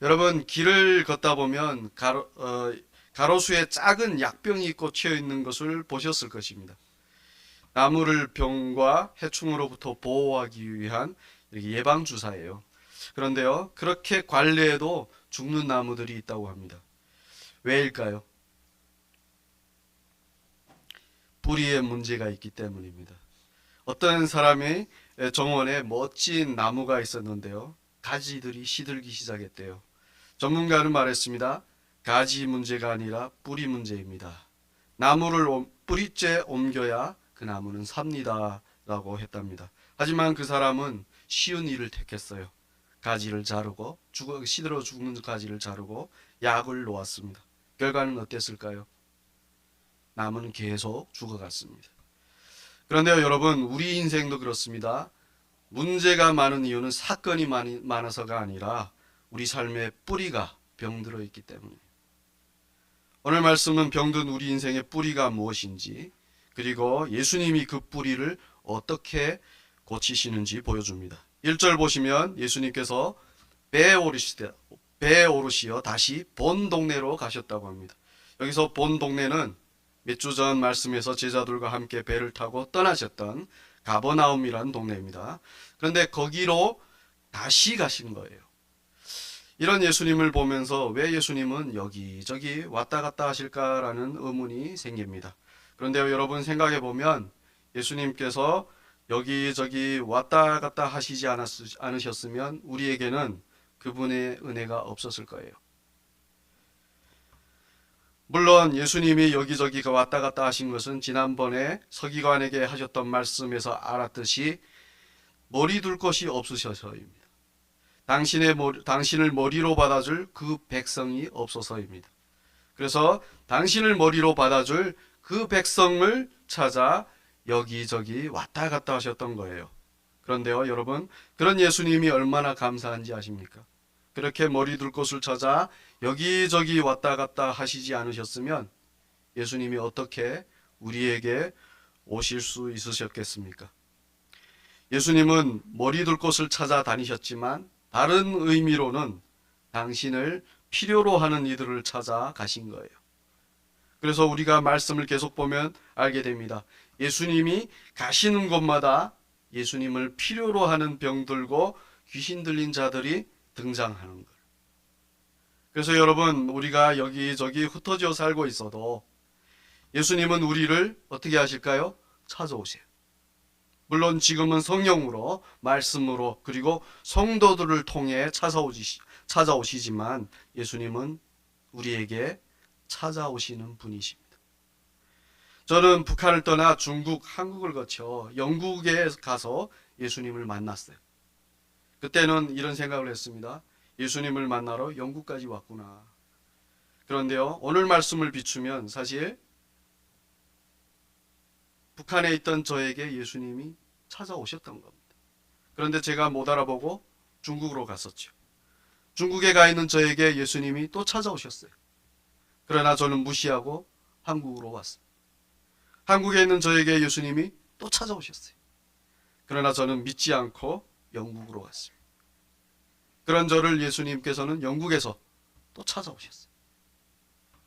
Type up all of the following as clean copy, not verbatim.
여러분, 길을 걷다 보면 가로수에 작은 약병이 꽂혀 있는 것을 보셨을 것입니다. 나무를 병과 해충으로부터 보호하기 위한 이렇게 예방주사예요. 그런데요, 그렇게 관리해도 죽는 나무들이 있다고 합니다. 왜일까요? 뿌리에 문제가 있기 때문입니다. 어떤 사람의 정원에 멋진 나무가 있었는데요, 가지들이 시들기 시작했대요. 전문가는 말했습니다. 가지 문제가 아니라 뿌리 문제입니다. 나무를 뿌리째 옮겨야 그 나무는 삽니다. 라고 했답니다. 하지만 그 사람은 쉬운 일을 택했어요. 가지를 자르고 시들어 죽는 가지를 자르고 약을 놓았습니다. 결과는 어땠을까요? 나무는 계속 죽어갔습니다. 그런데요, 여러분, 우리 인생도 그렇습니다. 문제가 많은 이유는 사건이 많아서가 아니라 우리 삶의 뿌리가 병들어 있기 때문입니다. 오늘 말씀은 병든 우리 인생의 뿌리가 무엇인지, 그리고 예수님이 그 뿌리를 어떻게 고치시는지 보여줍니다. 1절 보시면 예수님께서 배에 오르시어 다시 본 동네로 가셨다고 합니다. 여기서 본 동네는 몇 주 전 말씀에서 제자들과 함께 배를 타고 떠나셨던 가버나움이라는 동네입니다. 그런데 거기로 다시 가신 거예요. 이런 예수님을 보면서 왜 예수님은 여기저기 왔다 갔다 하실까라는 의문이 생깁니다. 그런데요, 여러분 생각해 보면 예수님께서 여기저기 왔다 갔다 하시지 않으셨으면 우리에게는 그분의 은혜가 없었을 거예요. 물론 예수님이 여기저기 왔다 갔다 하신 것은 지난번에 서기관에게 하셨던 말씀에서 알았듯이 머리 둘 곳이 없으셔서입니다. 당신을 머리로 받아줄 그 백성이 없어서입니다. 그래서 당신을 머리로 받아줄 그 백성을 찾아 여기저기 왔다 갔다 하셨던 거예요. 그런데요, 여러분, 그런 예수님이 얼마나 감사한지 아십니까? 그렇게 머리 둘 곳을 찾아 여기저기 왔다 갔다 하시지 않으셨으면 예수님이 어떻게 우리에게 오실 수 있으셨겠습니까? 예수님은 머리 둘 곳을 찾아 다니셨지만 다른 의미로는 당신을 필요로 하는 이들을 찾아 가신 거예요. 그래서 우리가 말씀을 계속 보면 알게 됩니다. 예수님이 가시는 곳마다 예수님을 필요로 하는 병들고 귀신 들린 자들이 등장하는 것. 그래서 여러분, 우리가 여기저기 흩어져 살고 있어도 예수님은 우리를 어떻게 하실까요? 찾아오세요. 물론 지금은 성령으로, 말씀으로, 그리고 성도들을 통해 찾아오시지만 예수님은 우리에게 찾아오시는 분이십니다. 저는 북한을 떠나 중국, 한국을 거쳐 영국에 가서 예수님을 만났어요. 그때는 이런 생각을 했습니다. 예수님을 만나러 영국까지 왔구나. 그런데요, 오늘 말씀을 비추면 사실 북한에 있던 저에게 예수님이 찾아오셨던 겁니다. 그런데 제가 못 알아보고 중국으로 갔었죠. 중국에 가 있는 저에게 예수님이 또 찾아오셨어요. 그러나 저는 무시하고 한국으로 왔습니다. 한국에 있는 저에게 예수님이 또 찾아오셨어요. 그러나 저는 믿지 않고 영국으로 갔습니다. 그런 저를 예수님께서는 영국에서 또 찾아오셨어요.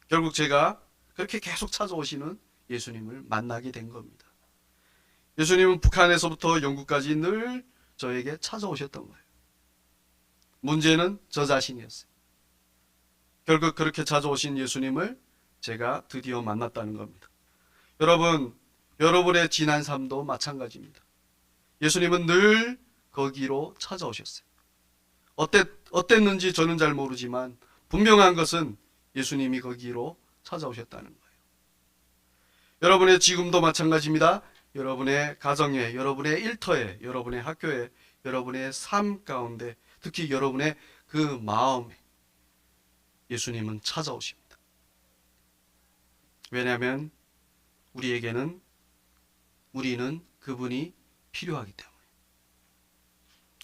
결국 제가 그렇게 계속 찾아오시는 예수님을 만나게 된 겁니다. 예수님은 북한에서부터 영국까지 늘 저에게 찾아오셨던 거예요. 문제는 저 자신이었어요. 결국 그렇게 찾아오신 예수님을 제가 드디어 만났다는 겁니다. 여러분, 여러분의 지난 삶도 마찬가지입니다. 예수님은 늘 거기로 찾아오셨어요. 어땠는지 저는 잘 모르지만 분명한 것은 예수님이 거기로 찾아오셨다는 거예요. 여러분의 지금도 마찬가지입니다. 여러분의 가정에, 여러분의 일터에, 여러분의 학교에, 여러분의 삶 가운데, 특히 여러분의 그 마음에 예수님은 찾아오십니다. 왜냐하면 우리는 그분이 필요하기 때문에.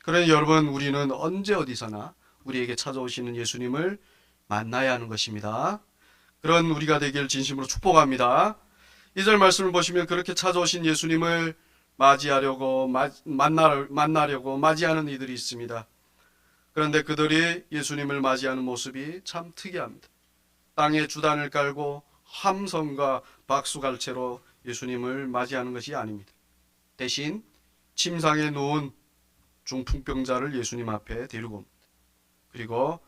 그러니 여러분, 우리는 언제 어디서나 우리에게 찾아오시는 예수님을 만나야 하는 것입니다. 그런 우리가 되길 진심으로 축복합니다. 2절 말씀을 보시면 그렇게 찾아오신 예수님을 만나려고 맞이하는 이들이 있습니다. 그런데 그들이 예수님을 맞이하는 모습이 참 특이합니다. 땅에 주단을 깔고 함성과 박수갈채로 예수님을 맞이하는 것이 아닙니다. 대신 침상에 누운 중풍병자를 예수님 앞에 데리고 옵니다. 그리고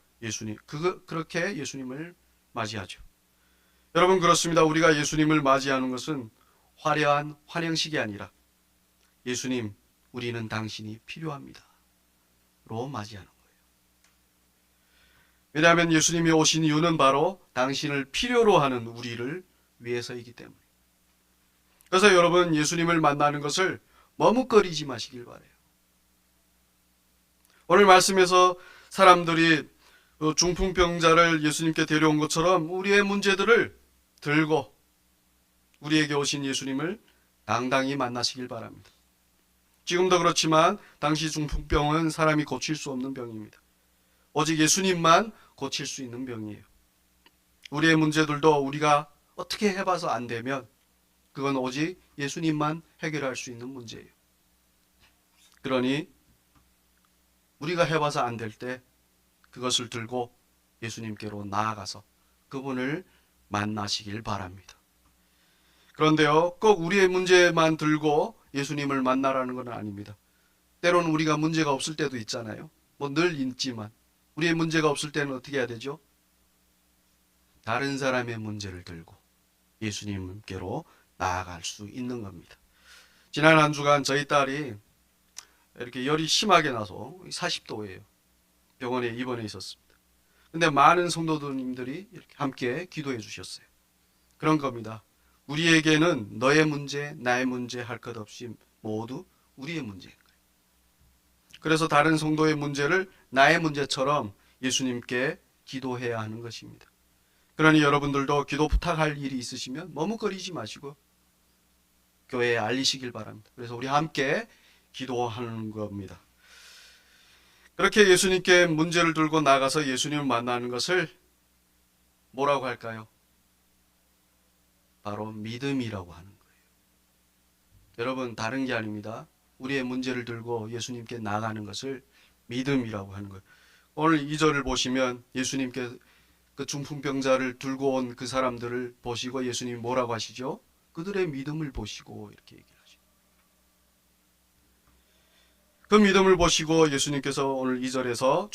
그렇게 예수님을 맞이하죠. 여러분, 그렇습니다. 우리가 예수님을 맞이하는 것은 화려한 환영식이 아니라 예수님, 우리는 당신이 필요합니다 로 맞이하는 거예요. 왜냐하면 예수님이 오신 이유는 바로 당신을 필요로 하는 우리를 위해서이기 때문에. 그래서 여러분, 예수님을 만나는 것을 머뭇거리지 마시길 바라요. 오늘 말씀에서 사람들이 중풍병자를 예수님께 데려온 것처럼 우리의 문제들을 들고 우리에게 오신 예수님을 당당히 만나시길 바랍니다. 지금도 그렇지만 당시 중풍병은 사람이 고칠 수 없는 병입니다. 오직 예수님만 고칠 수 있는 병이에요. 우리의 문제들도 우리가 어떻게 해봐서 안 되면 그건 오직 예수님만 해결할 수 있는 문제예요. 그러니 우리가 해봐서 안 될 때 그것을 들고 예수님께로 나아가서 그분을 만나시길 바랍니다. 그런데요, 꼭 우리의 문제만 들고 예수님을 만나라는 건 아닙니다. 때로는 우리가 문제가 없을 때도 있잖아요. 뭐 늘 있지만 우리의 문제가 없을 때는 어떻게 해야 되죠? 다른 사람의 문제를 들고 예수님께로 나아갈 수 있는 겁니다. 지난 한 주간 저희 딸이 이렇게 열이 심하게 나서 40도예요. 병원에 입원해 있었습니다. 근데 많은 성도님들이 이렇게 함께 기도해 주셨어요. 그런 겁니다. 우리에게는 너의 문제, 나의 문제 할 것 없이 모두 우리의 문제인 거예요. 그래서 다른 성도의 문제를 나의 문제처럼 예수님께 기도해야 하는 것입니다. 그러니 여러분들도 기도 부탁할 일이 있으시면 머뭇거리지 마시고 교회에 알리시길 바랍니다. 그래서 우리 함께 기도하는 겁니다. 그렇게 예수님께 문제를 들고 나가서 예수님을 만나는 것을 뭐라고 할까요? 바로 믿음이라고 하는 거예요. 여러분, 다른 게 아닙니다. 우리의 문제를 들고 예수님께 나가는 것을 믿음이라고 하는 거예요. 오늘 2절을 보시면 예수님께 그 중풍병자를 들고 온 그 사람들을 보시고 예수님이 뭐라고 하시죠? 그들의 믿음을 보시고 이렇게 얘기하시죠. 그 믿음을 보시고 예수님께서 오늘 2절에서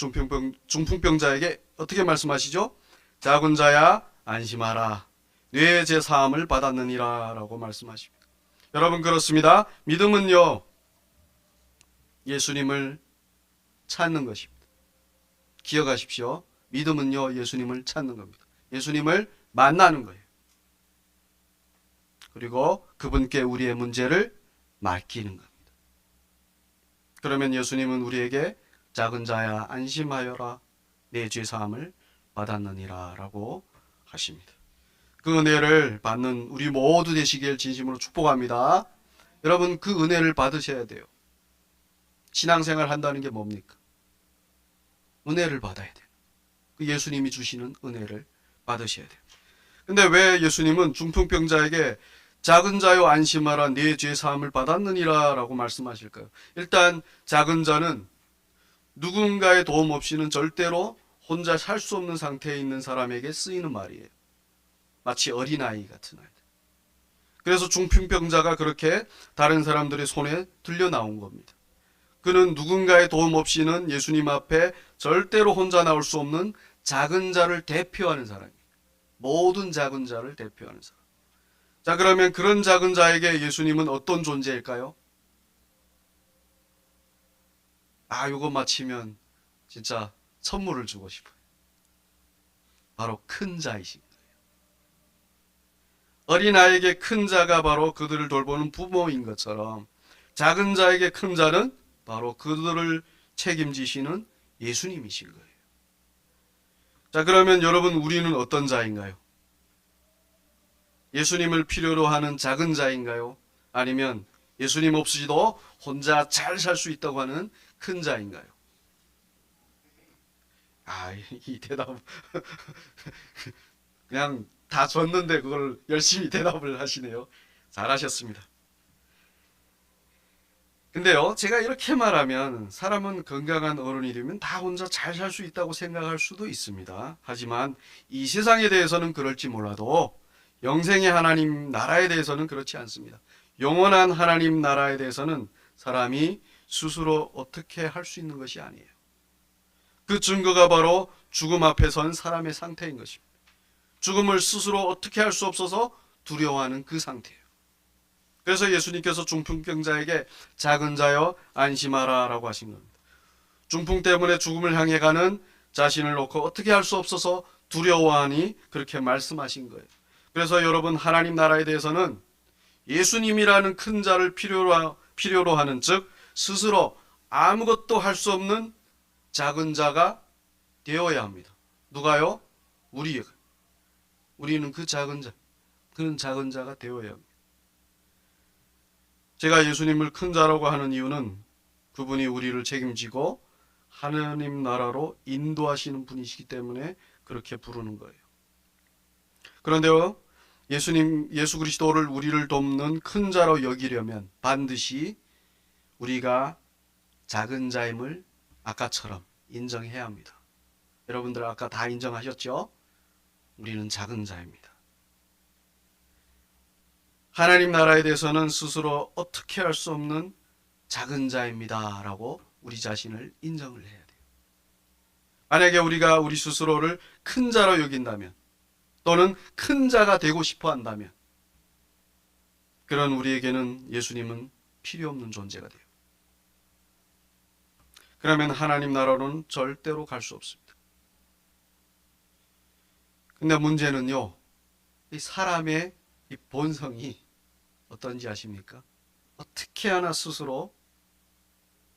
중풍병자에게 어떻게 말씀하시죠? 작은 자야 안심하라. 뇌의 죄 사함을 받았느니라 라고 말씀하십니다. 여러분, 그렇습니다. 믿음은요, 예수님을 찾는 것입니다. 기억하십시오. 믿음은요, 예수님을 찾는 겁니다. 예수님을 만나는 거예요. 그리고 그분께 우리의 문제를 맡기는 겁니다. 그러면 예수님은 우리에게 작은 자야 안심하여라, 내 죄 사함을 받았느니라 라고 하십니다. 그 은혜를 받는 우리 모두 되시길 진심으로 축복합니다. 여러분, 그 은혜를 받으셔야 돼요. 신앙생활 한다는 게 뭡니까? 은혜를 받아야 돼요. 그 예수님이 주시는 은혜를 받으셔야 돼요. 근데 왜 예수님은 중풍병자에게 작은 자요 안심하라, 네 죄 사함을 받았느니라 라고 말씀하실까요? 일단 작은 자는 누군가의 도움 없이는 절대로 혼자 살 수 없는 상태에 있는 사람에게 쓰이는 말이에요. 마치 어린아이 같은 아이들. 그래서 중풍병자가 그렇게 다른 사람들의 손에 들려 나온 겁니다. 그는 누군가의 도움 없이는 예수님 앞에 절대로 혼자 나올 수 없는 작은 자를 대표하는 사람이에요. 모든 작은 자를 대표하는 사람. 자, 그러면 그런 작은 자에게 예수님은 어떤 존재일까요? 요거 마치면 진짜 선물을 주고 싶어요. 바로 큰 자이신 거예요. 어린아이에게 큰 자가 바로 그들을 돌보는 부모인 것처럼 작은 자에게 큰 자는 바로 그들을 책임지시는 예수님이신 거예요. 자, 그러면 여러분, 우리는 어떤 자인가요? 예수님을 필요로 하는 작은 자인가요? 아니면 예수님 없이도 혼자 잘 살 수 있다고 하는 큰 자인가요? 이 대답 그냥 다 줬는데 그걸 열심히 대답을 하시네요. 잘하셨습니다. 근데요, 제가 이렇게 말하면 사람은 건강한 어른이 되면 다 혼자 잘 살 수 있다고 생각할 수도 있습니다. 하지만 이 세상에 대해서는 그럴지 몰라도 영생의 하나님 나라에 대해서는 그렇지 않습니다. 영원한 하나님 나라에 대해서는 사람이 스스로 어떻게 할 수 있는 것이 아니에요. 그 증거가 바로 죽음 앞에 선 사람의 상태인 것입니다. 죽음을 스스로 어떻게 할 수 없어서 두려워하는 그 상태예요. 그래서 예수님께서 중풍병자에게 작은 자여 안심하라 라고 하신 겁니다. 중풍 때문에 죽음을 향해 가는 자신을 놓고 어떻게 할 수 없어서 두려워하니 그렇게 말씀하신 거예요. 그래서 여러분, 하나님 나라에 대해서는 예수님이라는 큰 자를 필요로 하는, 즉 스스로 아무것도 할 수 없는 작은 자가 되어야 합니다. 누가요? 우리는 그 작은 자, 그런 작은 자가 되어야 합니다. 제가 예수님을 큰 자라고 하는 이유는 그분이 우리를 책임지고 하나님 나라로 인도하시는 분이시기 때문에 그렇게 부르는 거예요. 그런데요, 예수 그리스도를 우리를 돕는 큰 자로 여기려면 반드시 우리가 작은 자임을 아까처럼 인정해야 합니다. 여러분들 아까 다 인정하셨죠? 우리는 작은 자입니다. 하나님 나라에 대해서는 스스로 어떻게 할 수 없는 작은 자입니다 라고 우리 자신을 인정을 해야 돼요. 만약에 우리가 우리 스스로를 큰 자로 여긴다면, 또는 큰 자가 되고 싶어 한다면, 그런 우리에게는 예수님은 필요 없는 존재가 돼요. 그러면 하나님 나라로는 절대로 갈 수 없습니다. 근데 문제는요, 이 사람의 이 본성이 어떤지 아십니까? 어떻게 하나 스스로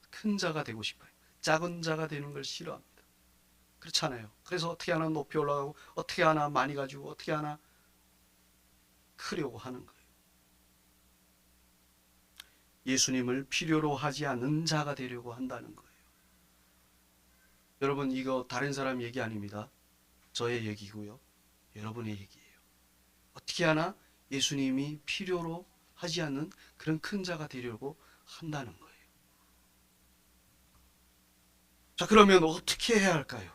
큰 자가 되고 싶어요. 작은 자가 되는 걸 싫어합니다. 그렇잖아요. 그래서 어떻게 하나 높이 올라가고, 어떻게 하나 많이 가지고, 어떻게 하나 크려고 하는 거예요. 예수님을 필요로 하지 않는 자가 되려고 한다는 거예요. 여러분, 이거 다른 사람 얘기 아닙니다. 저의 얘기고요. 여러분의 얘기예요. 어떻게 하나 예수님이 필요로 하지 않는 그런 큰 자가 되려고 한다는 거예요. 자, 그러면 어떻게 해야 할까요?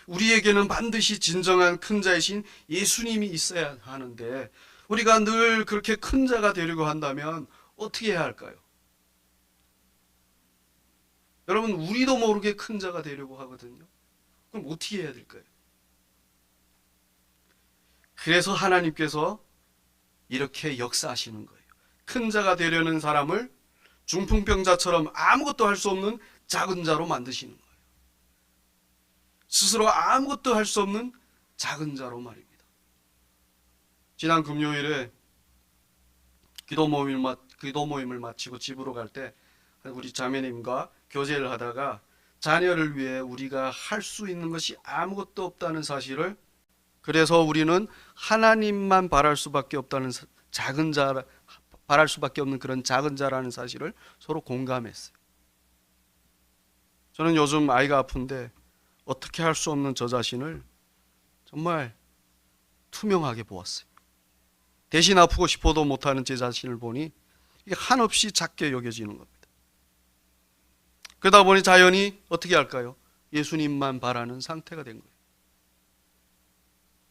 우리에게는 반드시 진정한 큰 자이신 예수님이 있어야 하는데, 우리가 늘 그렇게 큰 자가 되려고 한다면 어떻게 해야 할까요? 여러분, 우리도 모르게 큰 자가 되려고 하거든요. 그럼 어떻게 해야 될까요? 그래서 하나님께서 이렇게 역사하시는 거예요. 큰 자가 되려는 사람을 중풍병자처럼 아무것도 할 수 없는 작은 자로 만드시는 거예요. 스스로 아무것도 할 수 없는 작은 자로 말입니다. 지난 금요일에 기도 모임을 마치고 집으로 갈 때 우리 자매님과 교제를 하다가 자녀를 위해 우리가 할 수 있는 것이 아무것도 없다는 사실을, 그래서 우리는 하나님만 바랄 수밖에 없다는 바랄 수밖에 없는 그런 작은 자라는 사실을 서로 공감했어요. 저는 요즘 아이가 아픈데 어떻게 할 수 없는 저 자신을 정말 투명하게 보았어요. 대신 아프고 싶어도 못하는 제 자신을 보니 이게 한없이 작게 여겨지는 겁니다. 그러다 보니 자연히 어떻게 할까요? 예수님만 바라는 상태가 된 거예요.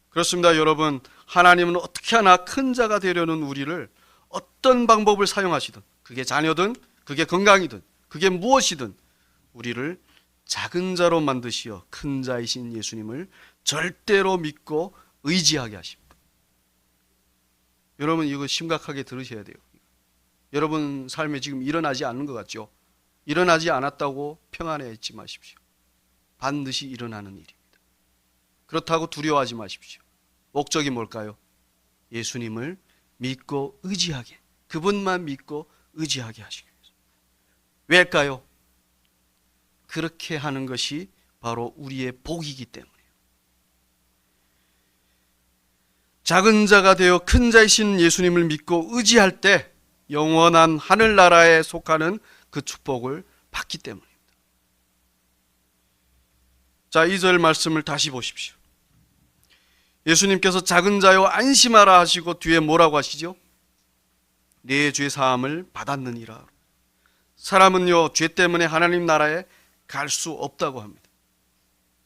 그렇습니다. 여러분, 하나님은 어떻게 하나 큰 자가 되려는 우리를 어떤 방법을 사용하시든, 그게 자녀든 그게 건강이든 그게 무엇이든 우리를 작은 자로 만드시어 큰 자이신 예수님을 절대로 믿고 의지하게 하십니다. 여러분, 이거 심각하게 들으셔야 돼요. 여러분 삶에 지금 일어나지 않는 것 같죠? 일어나지 않았다고 평안해 있지 마십시오. 반드시 일어나는 일입니다. 그렇다고 두려워하지 마십시오. 목적이 뭘까요? 예수님을 믿고 의지하게, 그분만 믿고 의지하게 하시기 위해서. 왜일까요? 그렇게 하는 것이 바로 우리의 복이기 때문이에요. 작은 자가 되어 큰 자이신 예수님을 믿고 의지할 때 영원한 하늘나라에 속하는 그 축복을 받기 때문입니다. 자, 2절 말씀을 다시 보십시오. 예수님께서 작은 자여 안심하라 하시고 뒤에 뭐라고 하시죠? 내 죄 사함을 받았느니라. 사람은요, 죄 때문에 하나님 나라에 갈 수 없다고 합니다.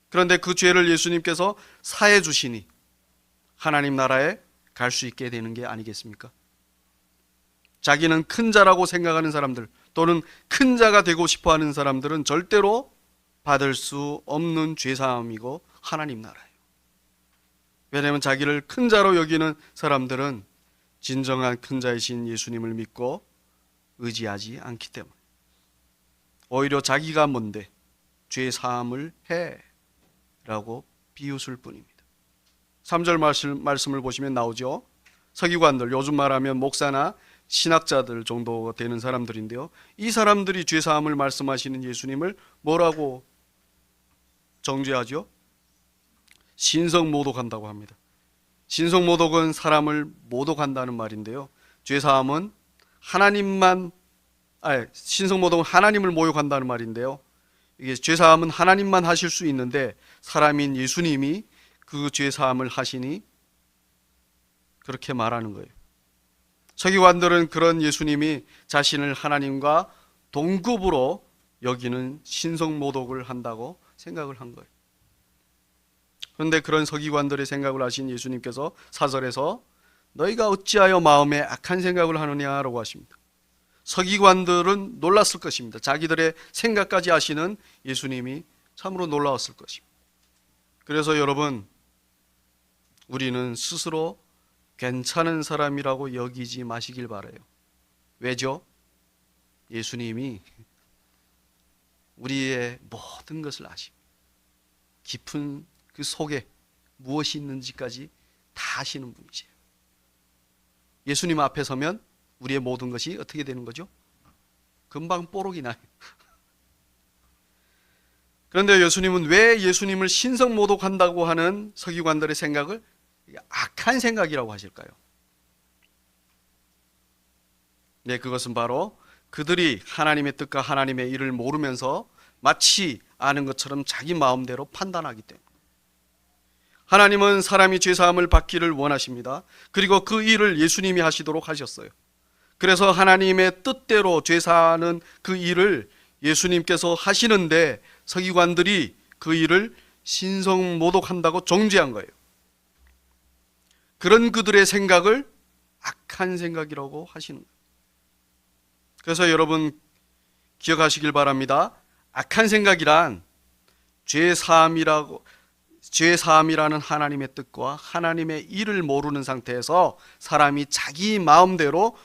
그런데 그 죄를 예수님께서 사해 주시니 하나님 나라에 갈 수 있게 되는 게 아니겠습니까? 자기는 큰 자라고 생각하는 사람들, 또는 큰 자가 되고 싶어하는 사람들은 절대로 받을 수 없는 죄사함이고 하나님 나라예요. 왜냐하면 자기를 큰 자로 여기는 사람들은 진정한 큰 자이신 예수님을 믿고 의지하지 않기 때문에, 오히려 자기가 뭔데 죄사함을 해 라고 비웃을 뿐입니다. 3절 말씀을 보시면 나오죠. 서기관들, 요즘 말하면 목사나 신학자들 정도 되는 사람들인데요, 이 사람들이 죄사함을 말씀하시는 예수님을 뭐라고 정죄하죠? 신성모독한다고 합니다. 신성모독은 사람을 모독한다는 말인데요, 죄사함은 신성모독은 하나님을 모욕한다는 말인데요, 이게 죄사함은 하나님만 하실 수 있는데 사람인 예수님이 그 죄사함을 하시니 그렇게 말하는 거예요. 서기관들은 그런 예수님이 자신을 하나님과 동급으로 여기는 신성모독을 한다고 생각을 한 거예요. 그런데 그런 서기관들의 생각을 하신 예수님께서 4절에서 너희가 어찌하여 마음에 악한 생각을 하느냐라고 하십니다. 서기관들은 놀랐을 것입니다. 자기들의 생각까지 아시는 예수님이 참으로 놀라웠을 것입니다. 그래서 여러분, 우리는 스스로 괜찮은 사람이라고 여기지 마시길 바라요. 왜죠? 예수님이 우리의 모든 것을 아십니다. 깊은 그 속에 무엇이 있는지까지 다 아시는 분이세요. 예수님 앞에 서면 우리의 모든 것이 어떻게 되는 거죠? 금방 뽀록이 나요. 그런데 예수님은 왜 예수님을 신성모독한다고 하는 서기관들의 생각을 악한 생각이라고 하실까요? 네, 그것은 바로 그들이 하나님의 뜻과 하나님의 일을 모르면서 마치 아는 것처럼 자기 마음대로 판단하기 때문에. 하나님은 사람이 죄사함을 받기를 원하십니다. 그리고 그 일을 예수님이 하시도록 하셨어요. 그래서 하나님의 뜻대로 죄사하는 그 일을 예수님께서 하시는데 서기관들이 그 일을 신성모독한다고 정죄한 거예요. 그런 그들의 생각을 악한 생각이라고 하시는 거예요. 그래서 여러분 기억하시길 바랍니다. 악한 생각이란 죄사함이라는 하나님의 뜻과 하나님의 일을 모르는 상태에서 사람이 자기 마음대로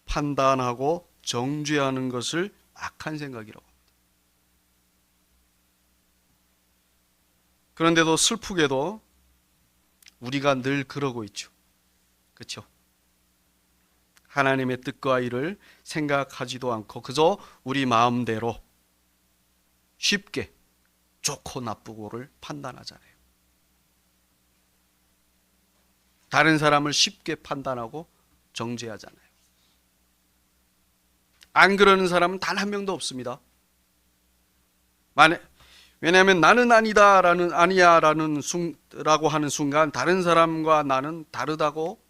판단하고 정죄하는 것을 악한 생각이라고 합니다. 그런데도 슬프게도 우리가 늘 그러고 있죠. 그렇죠? 하나님의 뜻과 일을 생각하지도 않고 그저 우리 마음대로 쉽게 좋고 나쁘고를 판단하잖아요. 다른 사람을 쉽게 판단하고 정죄하잖아요. 안 그러는 사람은 단 한 명도 없습니다. 왜냐하면 나는 아니야라고 하는 순간 다른 사람과 나는 다르다고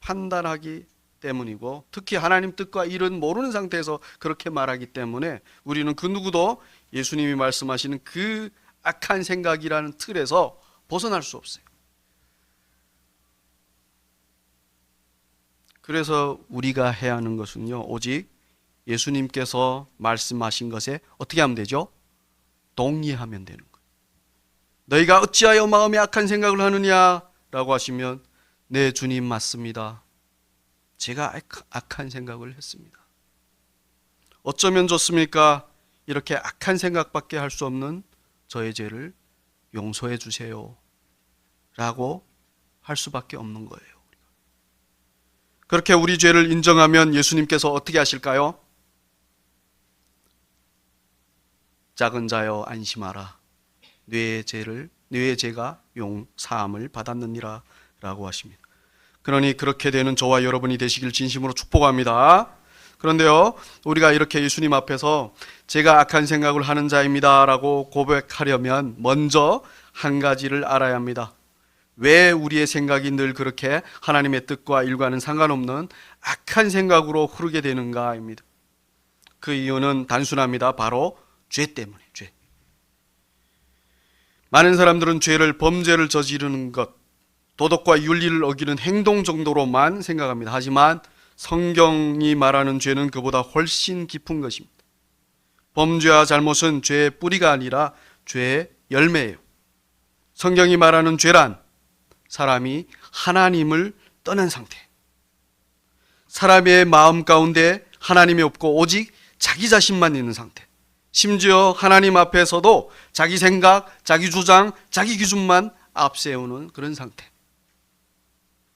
판단하기 때문이고, 특히 하나님 뜻과 일은 모르는 상태에서 그렇게 말하기 때문에 우리는 그 누구도 예수님이 말씀하시는 그 악한 생각이라는 틀에서 벗어날 수 없어요. 그래서 우리가 해야 하는 것은요, 오직 예수님께서 말씀하신 것에 어떻게 하면 되죠? 동의하면 되는 거예요. 너희가 어찌하여 마음에 악한 생각을 하느냐라고 하시면, 네 주님 맞습니다. 제가 악한 생각을 했습니다. 어쩌면 좋습니까? 이렇게 악한 생각밖에 할 수 없는 저의 죄를 용서해 주세요 라고 할 수밖에 없는 거예요. 그렇게 우리 죄를 인정하면 예수님께서 어떻게 하실까요? 작은 자여 안심하라. 뇌의 죄가 사함을 받았느니라 라고 하십니다. 그러니 그렇게 되는 저와 여러분이 되시길 진심으로 축복합니다. 그런데요, 우리가 이렇게 예수님 앞에서 제가 악한 생각을 하는 자입니다 라고 고백하려면 먼저 한 가지를 알아야 합니다. 왜 우리의 생각이 늘 그렇게 하나님의 뜻과 일과는 상관없는 악한 생각으로 흐르게 되는가입니다. 그 이유는 단순합니다. 바로 죄 때문에, 죄. 많은 사람들은 죄를, 범죄를 저지르는 것, 도덕과 윤리를 어기는 행동 정도로만 생각합니다. 하지만 성경이 말하는 죄는 그보다 훨씬 깊은 것입니다. 범죄와 잘못은 죄의 뿌리가 아니라 죄의 열매예요. 성경이 말하는 죄란 사람이 하나님을 떠난 상태, 사람의 마음 가운데 하나님이 없고 오직 자기 자신만 있는 상태, 심지어 하나님 앞에서도 자기 생각, 자기 주장, 자기 기준만 앞세우는 그런 상태.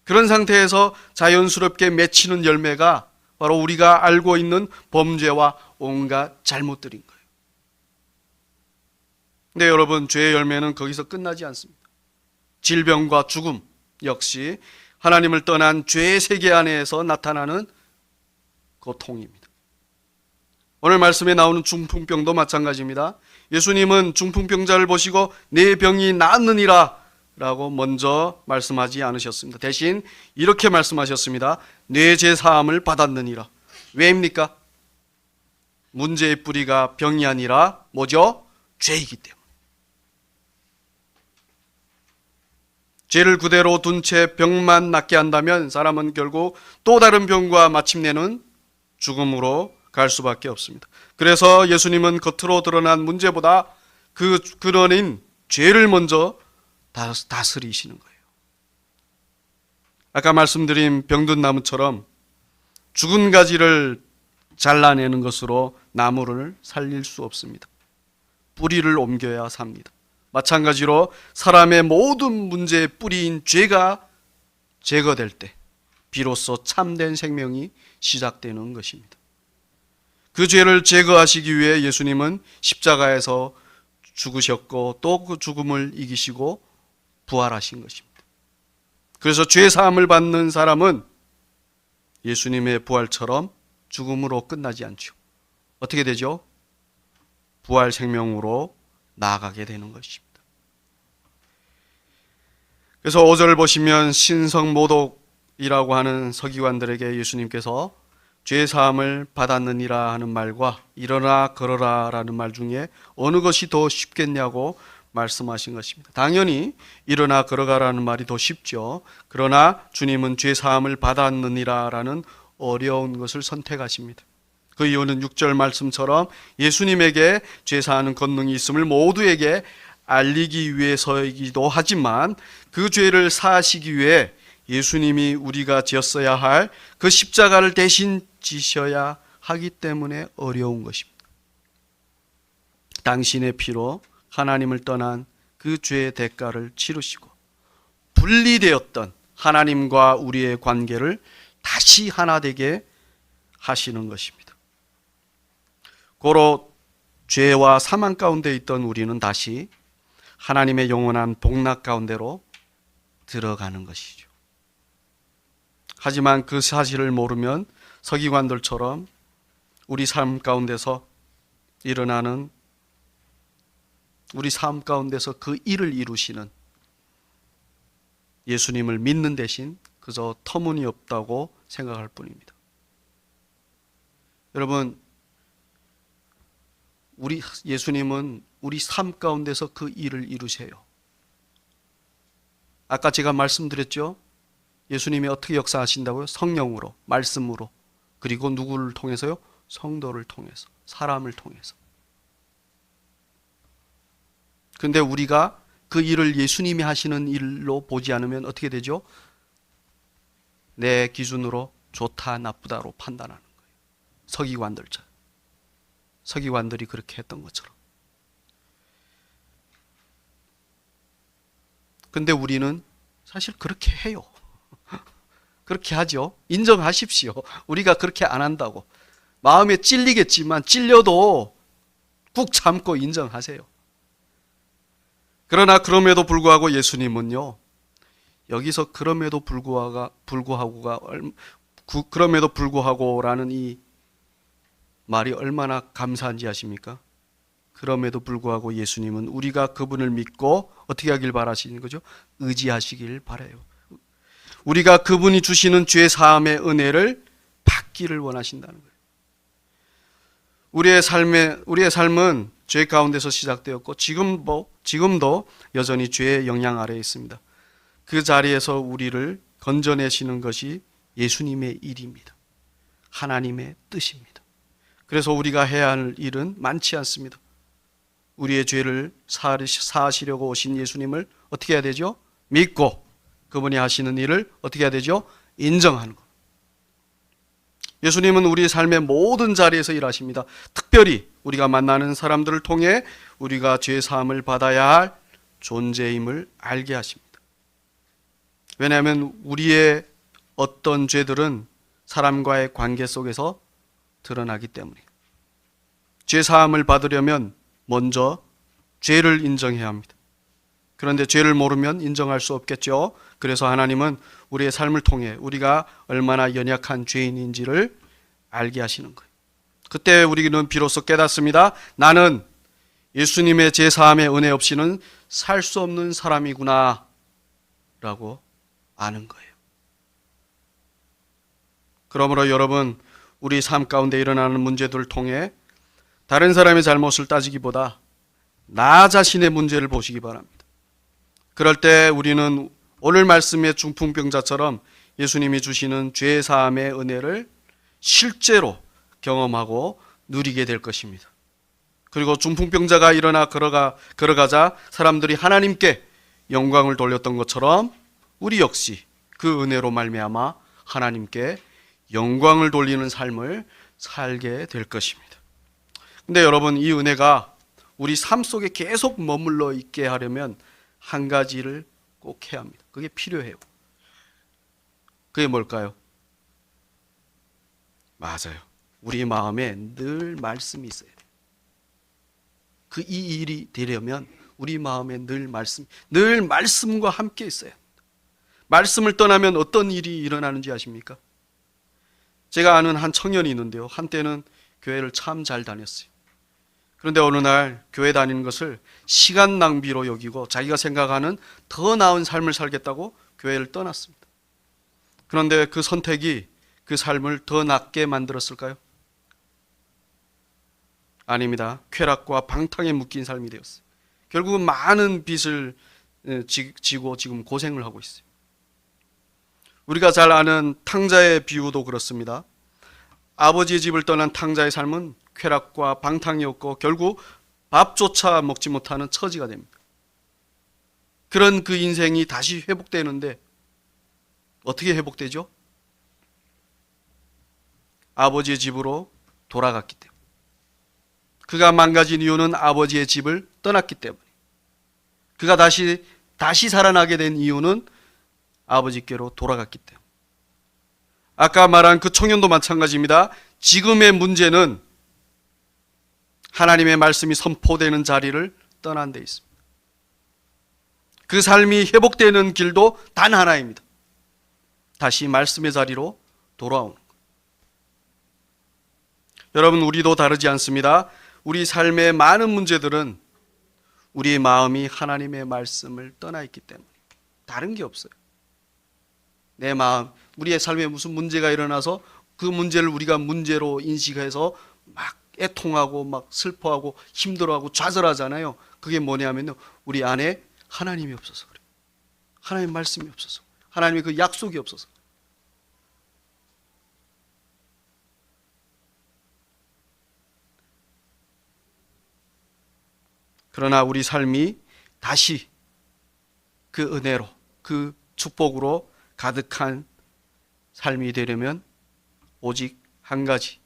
그런 상태에서 자연스럽게 맺히는 열매가 바로 우리가 알고 있는 범죄와 온갖 잘못들인 거예요. 근데 여러분, 죄의 열매는 거기서 끝나지 않습니다. 질병과 죽음 역시 하나님을 떠난 죄의 세계 안에서 나타나는 고통입니다. 오늘 말씀에 나오는 중풍병도 마찬가지입니다. 예수님은 중풍병자를 보시고 내 병이 나았느니라 라고 먼저 말씀하지 않으셨습니다. 대신 이렇게 말씀하셨습니다. 내 죄 사함을 받았느니라. 왜입니까? 문제의 뿌리가 병이 아니라 뭐죠? 죄이기 때문에. 죄를 그대로 둔 채 병만 낫게 한다면 사람은 결국 또 다른 병과 마침내는 죽음으로 갈 수밖에 없습니다. 그래서 예수님은 겉으로 드러난 문제보다 그 근원인 죄를 먼저 다스리시는 거예요. 아까 말씀드린 병든 나무처럼 죽은 가지를 잘라내는 것으로 나무를 살릴 수 없습니다. 뿌리를 옮겨야 삽니다. 마찬가지로 사람의 모든 문제의 뿌리인 죄가 제거될 때 비로소 참된 생명이 시작되는 것입니다. 그 죄를 제거하시기 위해 예수님은 십자가에서 죽으셨고 또 그 죽음을 이기시고 부활하신 것입니다. 그래서 죄 사함을 받는 사람은 예수님의 부활처럼 죽음으로 끝나지 않죠. 어떻게 되죠? 부활 생명으로 나아가게 되는 것입니다. 그래서 5절을 보시면 신성모독이라고 하는 서기관들에게 예수님께서 죄 사함을 받았느니라 하는 말과 일어나 걸어라 라는 말 중에 어느 것이 더 쉽겠냐고 말씀하신 것입니다. 당연히 일어나 걸어가라는 말이 더 쉽죠. 그러나 주님은 죄 사함을 받았느니라 라는 어려운 것을 선택하십니다. 그 이유는 6절 말씀처럼 예수님에게 죄 사하는 권능이 있음을 모두에게 알리기 위해서이기도 하지만 그 죄를 사하시기 위해 예수님이 우리가 지었어야 할 그 십자가를 대신 지셔야 하기 때문에 어려운 것입니다. 당신의 피로 하나님을 떠난 그 죄의 대가를 치르시고 분리되었던 하나님과 우리의 관계를 다시 하나 되게 하시는 것입니다. 고로 죄와 사망 가운데 있던 우리는 다시 하나님의 영원한 복락 가운데로 들어가는 것이죠. 하지만 그 사실을 모르면 서기관들처럼 우리 삶 가운데서 일어나는 우리 삶 가운데서 그 일을 이루시는 예수님을 믿는 대신 그저 터무니없다고 생각할 뿐입니다. 여러분, 우리 예수님은 우리 삶 가운데서 그 일을 이루세요. 아까 제가 말씀드렸죠? 예수님이 어떻게 역사하신다고요? 성령으로, 말씀으로, 그리고 누구를 통해서요? 성도를 통해서, 사람을 통해서. 근데 우리가 그 일을 예수님이 하시는 일로 보지 않으면 어떻게 되죠? 내 기준으로 좋다, 나쁘다로 판단하는 거예요. 서기관들이 그렇게 했던 것처럼. 근데 우리는 사실 그렇게 해요. 그렇게 하죠. 인정하십시오. 우리가 그렇게 안 한다고. 마음에 찔리겠지만 찔려도 꾹 참고 인정하세요. 그러나 그럼에도 불구하고 예수님은요, 여기서 그럼에도 불구하고라는 이 말이 얼마나 감사한지 아십니까? 그럼에도 불구하고 예수님은 우리가 그분을 믿고 어떻게 하길 바라시는 거죠? 의지하시길 바라요. 우리가 그분이 주시는 죄 사함의 은혜를 받기를 원하신다는 거예요. 우리의 삶은 죄 가운데서 시작되었고 지금도 여전히 죄의 영향 아래에 있습니다. 그 자리에서 우리를 건져내시는 것이 예수님의 일입니다. 하나님의 뜻입니다. 그래서 우리가 해야 할 일은 많지 않습니다. 우리의 죄를 사하시려고 오신 예수님을 어떻게 해야 되죠? 믿고 그분이 하시는 일을 어떻게 해야 되죠? 인정하는 것. 예수님은 우리 삶의 모든 자리에서 일하십니다. 특별히 우리가 만나는 사람들을 통해 우리가 죄 사함을 받아야 할 존재임을 알게 하십니다. 왜냐하면 우리의 어떤 죄들은 사람과의 관계 속에서 드러나기 때문이에요. 죄 사함을 받으려면 먼저 죄를 인정해야 합니다. 그런데 죄를 모르면 인정할 수 없겠죠. 그래서 하나님은 우리의 삶을 통해 우리가 얼마나 연약한 죄인인지를 알게 하시는 거예요. 그때 우리는 비로소 깨닫습니다. 나는 예수님의 죄 사함의 은혜 없이는 살 수 없는 사람이구나 라고 아는 거예요. 그러므로 여러분, 우리 삶 가운데 일어나는 문제들을 통해 다른 사람의 잘못을 따지기보다 나 자신의 문제를 보시기 바랍니다. 그럴 때 우리는 오늘 말씀의 중풍병자처럼 예수님이 주시는 죄 사함의 은혜를 실제로 경험하고 누리게 될 것입니다. 그리고 중풍병자가 일어나 걸어가자 사람들이 하나님께 영광을 돌렸던 것처럼 우리 역시 그 은혜로 말미암아 하나님께 영광을 돌리는 삶을 살게 될 것입니다. 근데 여러분, 이 은혜가 우리 삶 속에 계속 머물러 있게 하려면 한 가지를 꼭 해야 합니다. 그게 필요해요. 그게 뭘까요? 맞아요. 우리 마음에 늘 말씀이 있어야 돼요. 이 일이 되려면 우리 마음에 늘 말씀과 함께 있어야 합니다. 말씀을 떠나면 어떤 일이 일어나는지 아십니까? 제가 아는 한 청년이 있는데요. 한때는 교회를 참 잘 다녔어요. 그런데 어느 날 교회 다니는 것을 시간 낭비로 여기고 자기가 생각하는 더 나은 삶을 살겠다고 교회를 떠났습니다. 그런데 그 선택이 그 삶을 더 낫게 만들었을까요? 아닙니다. 쾌락과 방탕에 묶인 삶이 되었어요. 결국은 많은 빚을 지고 지금 고생을 하고 있어요. 우리가 잘 아는 탕자의 비유도 그렇습니다. 아버지의 집을 떠난 탕자의 삶은 쾌락과 방탕이었고 결국 밥조차 먹지 못하는 처지가 됩니다. 그런 그 인생이 다시 회복되는데 어떻게 회복되죠? 아버지의 집으로 돌아갔기 때문에. 그가 망가진 이유는 아버지의 집을 떠났기 때문에. 그가 다시 살아나게 된 이유는 아버지께로 돌아갔기 때문에. 아까 말한 그 청년도 마찬가지입니다. 지금의 문제는 하나님의 말씀이 선포되는 자리를 떠난 데 있습니다. 그 삶이 회복되는 길도 단 하나입니다. 다시 말씀의 자리로 돌아오는 것. 여러분, 우리도 다르지 않습니다. 우리 삶의 많은 문제들은 우리 마음이 하나님의 말씀을 떠나 있기 때문에 다른 게 없어요. 내 마음, 우리의 삶에 무슨 문제가 일어나서 그 문제를 우리가 문제로 인식해서 막 애통하고 막 슬퍼하고 힘들어하고 좌절하잖아요. 그게 뭐냐면요, 우리 안에 하나님이 없어서 그래요. 하나님의 말씀이 없어서, 하나님의 그 약속이 없어서. 그러나 우리 삶이 다시 그 은혜로, 그 축복으로 가득한 삶이 되려면 오직 한 가지,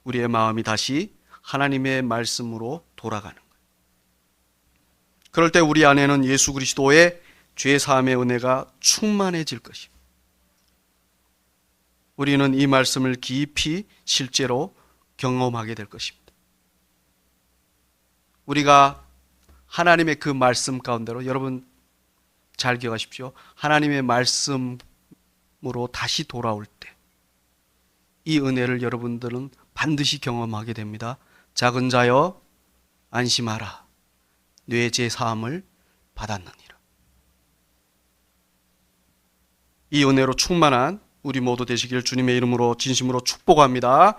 우리의 마음이 다시 하나님의 말씀으로 돌아가는 거예요. 그럴 때 우리 안에는 예수 그리스도의 죄 사함의 은혜가 충만해질 것입니다. 우리는 이 말씀을 깊이 실제로 경험하게 될 것입니다. 우리가 하나님의 그 말씀 가운데로, 여러분 잘 기억하십시오. 하나님의 말씀으로 다시 돌아올 때 이 은혜를 여러분들은 반드시 경험하게 됩니다. 작은 자여 안심하라. 뇌 죄 사함을 받았느니라. 이 은혜로 충만한 우리 모두 되시길 주님의 이름으로 진심으로 축복합니다.